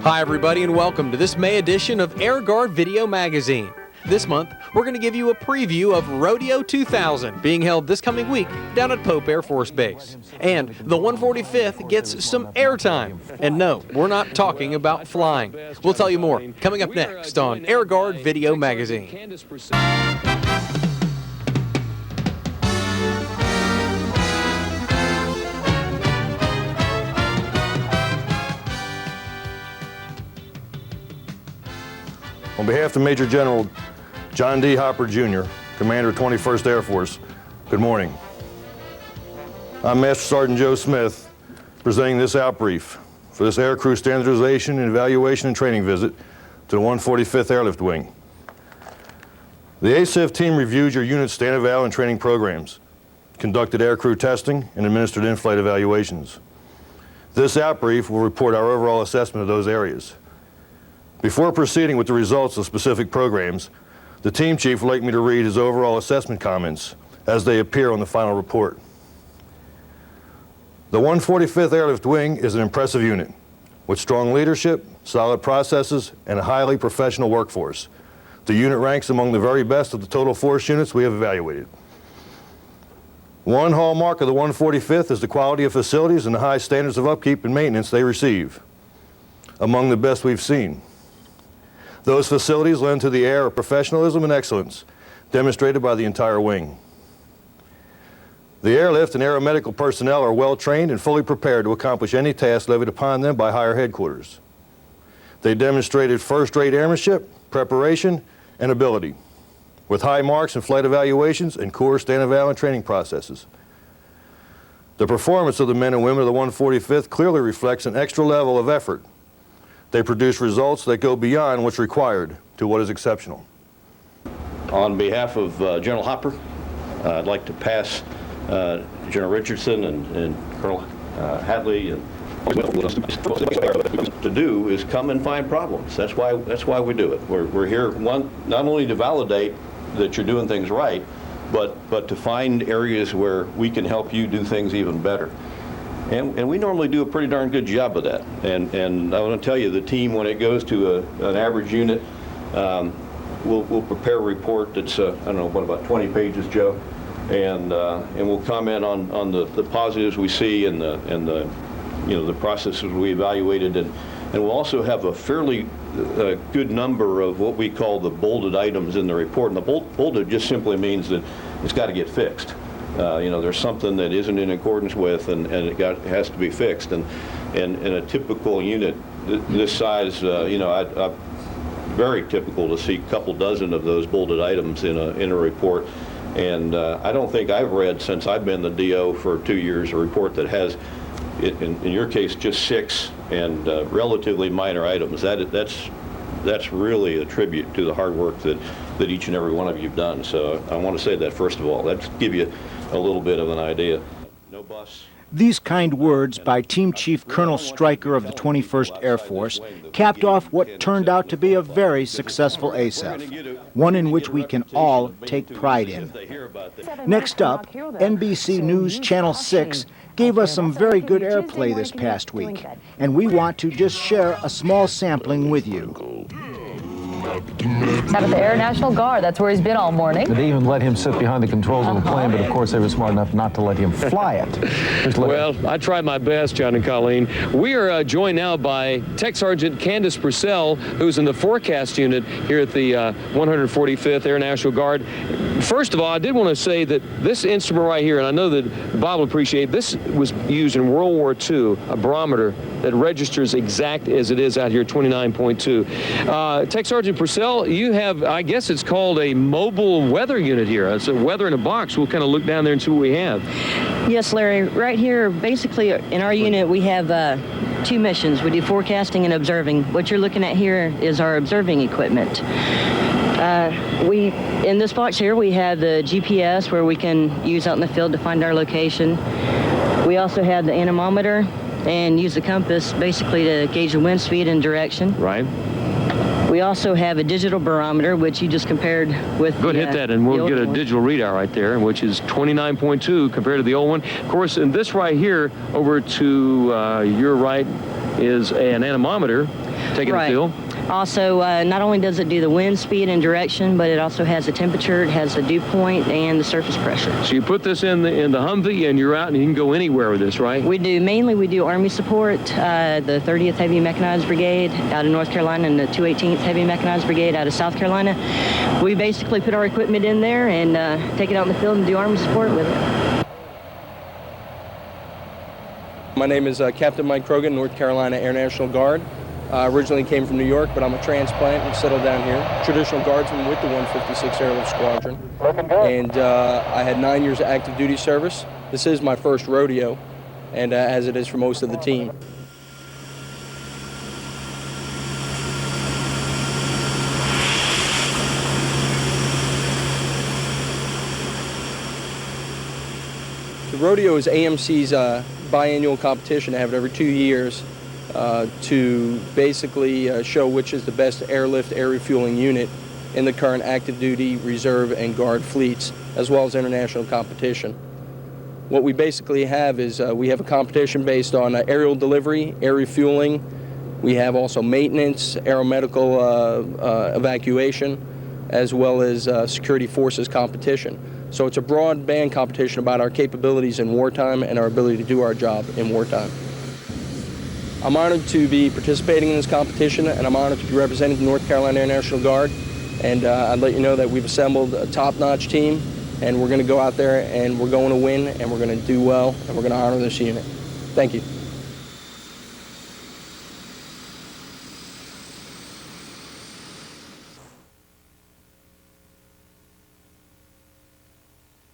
Hi everybody and welcome to this May edition of AirGuard Video Magazine. This month, we're going to give you a preview of Rodeo 2000 being held this coming week down at Pope Air Force Base. And the 145th gets some airtime. And no, we're not talking about flying. We'll tell you more coming up next on AirGuard Video Magazine. On behalf of Major General John D. Hopper, Jr., Commander 21st Air Force, good morning. I'm Master Sergeant Joe Smith, presenting this outbrief for this aircrew standardization and evaluation and training visit to the 145th Airlift Wing. The ACIF team reviewed your unit's stand eval and training programs, conducted aircrew testing, and administered in-flight evaluations. This outbrief will report our overall assessment of those areas. Before proceeding with the results of specific programs, the team chief would like me to read his overall assessment comments as they appear on the final report. The 145th Airlift Wing is an impressive unit with strong leadership, solid processes, and a highly professional workforce. The unit ranks among the very best of the total force units we have evaluated. One hallmark of the 145th is the quality of facilities and the high standards of upkeep and maintenance they receive, among the best we've seen. Those facilities lend to the air of professionalism and excellence demonstrated by the entire wing. The airlift and aeromedical personnel are well trained and fully prepared to accomplish any task levied upon them by higher headquarters. They demonstrated first-rate airmanship, preparation, and ability, with high marks in flight evaluations and core stand eval and training processes. The performance of the men and women of the 145th clearly reflects an extra level of effort. They produce results that go beyond what's required to what is exceptional. On behalf of General Hopper, I'd like to pass General Richardson and Colonel Hadley and to do is come and find problems. That's why we do it. We're here not only to validate that you're doing things right, but to find areas where we can help you do things even better. And we normally do a pretty darn good job of that. And I want to tell you, the team, when it goes to an average unit, we'll prepare a report that's, I don't know, what, about 20 pages, Joe? And we'll comment on the positives we see and the processes we evaluated. And we'll also have a fairly good number of what we call the bolded items in the report. And the bolded just simply means that it's got to get fixed. There's something that isn't in accordance with, and it has to be fixed. And in a typical unit this size, very typical to see a couple dozen of those bolded items in a report. And I don't think I've read, since I've been the DO for 2 years, a report that has, in your case, just 6 and relatively minor items. That's really a tribute to the hard work that each and every one of you have done. So I want to say that first of all. Let's give you a little bit of an idea. No bus. These kind words by Team Chief Colonel Stryker of the 21st Air Force capped off what turned out to be a very successful ACIF, one in which we can all take pride in. Next up, NBC News Channel 6 gave us some very good airplay this past week, and we want to just share a small sampling with you. Out of the Air National Guard, that's where he's been all morning. They even let him sit behind the controls of the plane, but of course they were smart enough not to let him fly it. Well, I tried my best, John and Colleen. We are joined now by Tech Sergeant Candace Purcell, who's in the forecast unit here at the 145th Air National Guard. First of all, I did want to say that this instrument right here, and I know that Bob will appreciate, this was used in World War II, a barometer that registers exact as it is out here, 29.2. Tech Sergeant Purcell, you have, I guess it's called a mobile weather unit here. It's a weather in a box. We'll kind of look down there and see what we have. Yes, Larry. Right here, basically, in our unit, we have 2 missions. We do forecasting and observing. What you're looking at here is our observing equipment. In this box here, we have the GPS where we can use out in the field to find our location. We also have the anemometer and use the compass basically to gauge the wind speed and direction. Right. We also have a digital barometer, which you just compared with. Go ahead, hit that, and we'll get a digital readout right there, which is 29.2 compared to the old one. Of course, and this right here, over to your right, is an anemometer. taking the field? Also, not only does it do the wind speed and direction, but it also has the temperature, it has the dew point, and the surface pressure. So you put this in the Humvee, and you're out, and you can go anywhere with this, right? We do Army support, the 30th Heavy Mechanized Brigade out of North Carolina and the 218th Heavy Mechanized Brigade out of South Carolina. We basically put our equipment in there and take it out in the field and do Army support with it. My name is Captain Mike Krogan, North Carolina Air National Guard. I originally came from New York, but I'm a transplant and settled down here. Traditional guardsman with the 156 Airlift Squadron. And I had 9 years of active duty service. This is my first rodeo, and as it is for most of the team. The rodeo is AMC's biannual competition. They have it every 2 years to basically show which is the best airlift, air refueling unit in the current active duty, reserve, and guard fleets, as well as international competition. What we basically have is we have a competition based on aerial delivery, air refueling. We have also maintenance, aeromedical evacuation, as well as security forces competition. So it's a broad band competition about our capabilities in wartime and our ability to do our job in wartime. I'm honored to be participating in this competition, and I'm honored to be representing the North Carolina Air National Guard. And I'd let you know that we've assembled a top-notch team, and we're going to go out there and we're going to win, and we're going to do well, and we're going to honor this unit. Thank you.